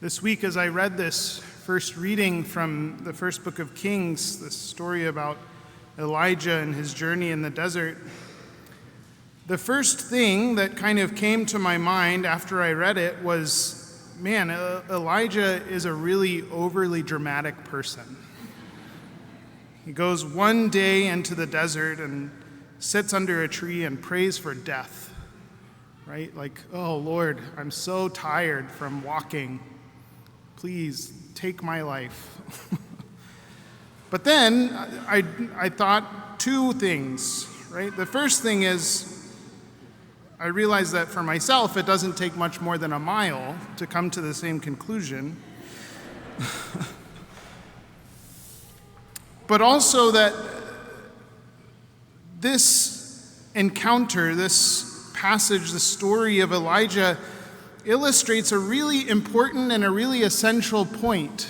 This week, as I read this first reading from the first book of Kings, this story about Elijah and his journey in the desert, the first thing that kind of came to my mind after I read it was, man, Elijah is a really overly dramatic person. He goes one day into the desert and sits under a tree and prays for death, right? Like, oh, Lord, I'm so tired from walking. Please take my life. But then I thought two things, right? The first thing is I realized that for myself, it doesn't take much more than a mile to come to the same conclusion. But also that this encounter, this passage, the story of Elijah illustrates a really important and a really essential point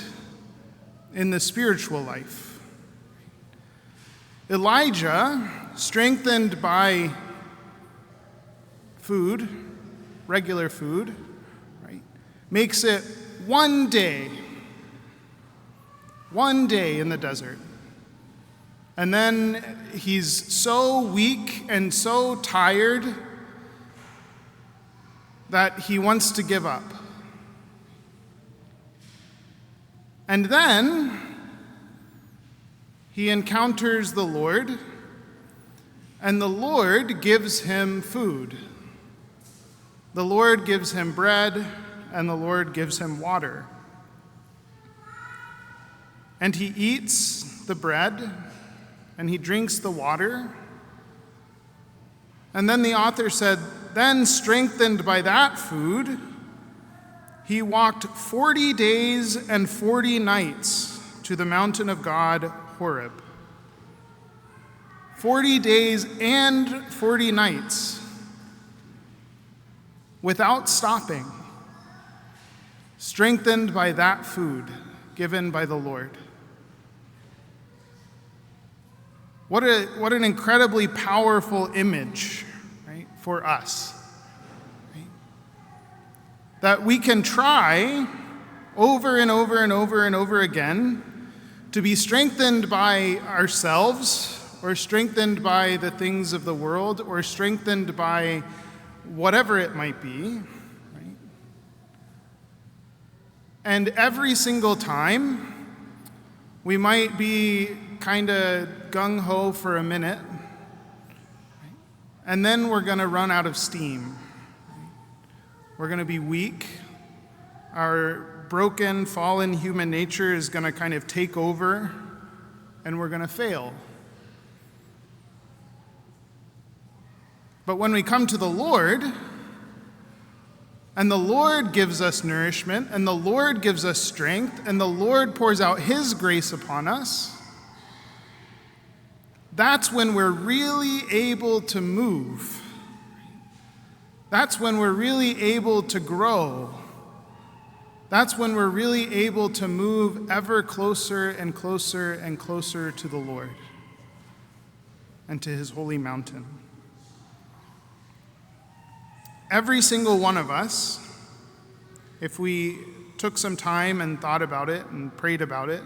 in the spiritual life. Elijah, strengthened by food, regular food, right, makes it one day in the desert. And then he's so weak and so tired that he wants to give up. And then he encounters the Lord, and the Lord gives him food. The Lord gives him bread, and the Lord gives him water. And he eats the bread, and he drinks the water. And then the author said, then strengthened by that food, he walked 40 days and 40 nights to the mountain of God, Horeb. 40 days and 40 nights without stopping, strengthened by that food given by the Lord. What an incredibly powerful image, right, for us. Right? That we can try over and over and over and over again to be strengthened by ourselves, or strengthened by the things of the world, or strengthened by whatever it might be. Right? And every single time, we might be kind of gung-ho for a minute, and then we're going to run out of steam. We're going to be weak. Our broken, fallen human nature is going to kind of take over, and we're going to fail. But when we come to the Lord, and the Lord gives us nourishment, and the Lord gives us strength, and the Lord pours out His grace upon us, that's when we're really able to move. That's when we're really able to grow. That's when we're really able to move ever closer and closer and closer to the Lord and to His holy mountain. Every single one of us, if we took some time and thought about it and prayed about it,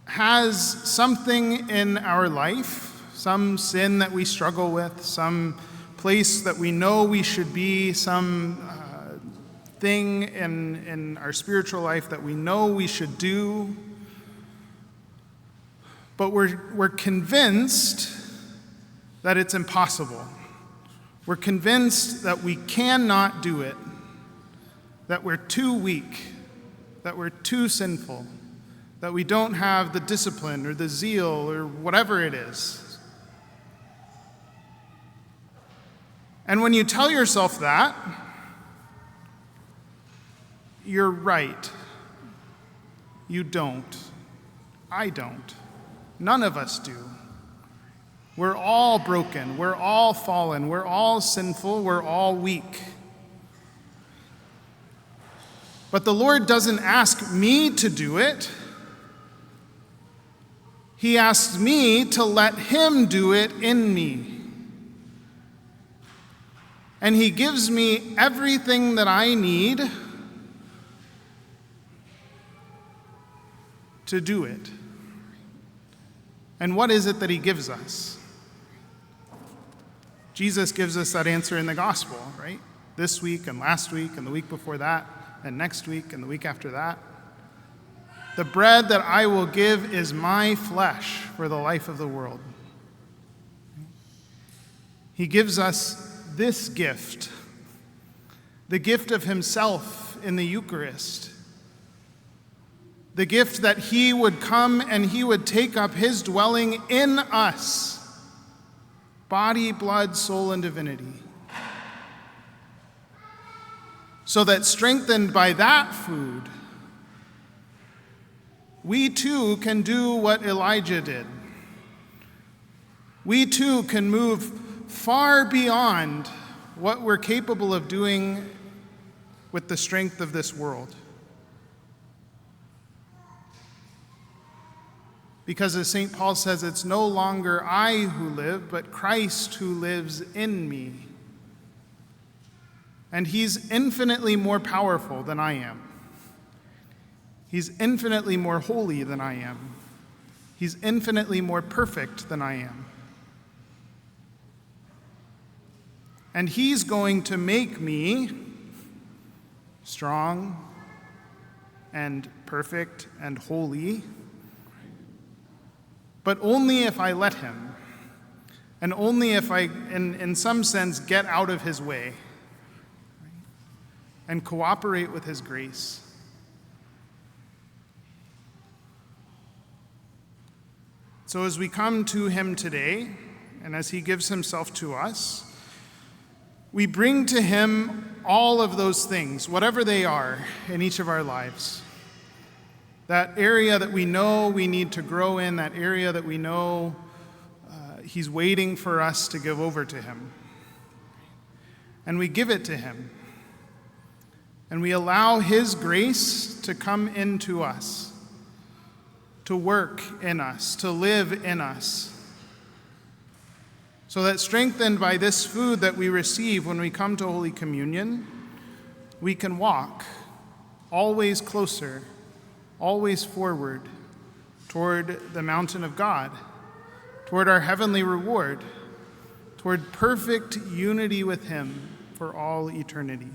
has something in our life, some sin that we struggle with, some place that we know we should be, some thing in our spiritual life that we know we should do, but we're convinced that it's impossible. We're convinced that we cannot do it, that we're too weak, that we're too sinful, that we don't have the discipline or the zeal or whatever it is. And when you tell yourself that, you're right. You don't. I don't. None of us do. We're all broken. We're all fallen. We're all sinful. We're all weak. But the Lord doesn't ask me to do it. He asks me to let Him do it in me. And He gives me everything that I need to do it. And what is it that he gives us? Jesus gives us that answer in the gospel, right? This week and last week and the week before that and next week and the week after that. The bread that I will give is my flesh for the life of the world. He gives us this gift, the gift of himself in the Eucharist, the gift that he would come and he would take up his dwelling in us, body, blood, soul, and divinity, so that strengthened by that food, we too can do what Elijah did. We too can move far beyond what we're capable of doing with the strength of this world. Because as St. Paul says, it's no longer I who live, but Christ who lives in me. And he's infinitely more powerful than I am. He's infinitely more holy than I am. He's infinitely more perfect than I am. And he's going to make me strong and perfect and holy, but only if I let him, and only if I, in some sense, get out of his way and cooperate with his grace. So as we come to him today, and as he gives himself to us, we bring to him all of those things, whatever they are, in each of our lives. That area that we know we need to grow in, that area that we know he's waiting for us to give over to him. And we give it to him. And we allow his grace to come into us, to work in us, to live in us. So that strengthened by this food that we receive when we come to Holy Communion, we can walk always closer, always forward toward the mountain of God, toward our heavenly reward, toward perfect unity with him for all eternity.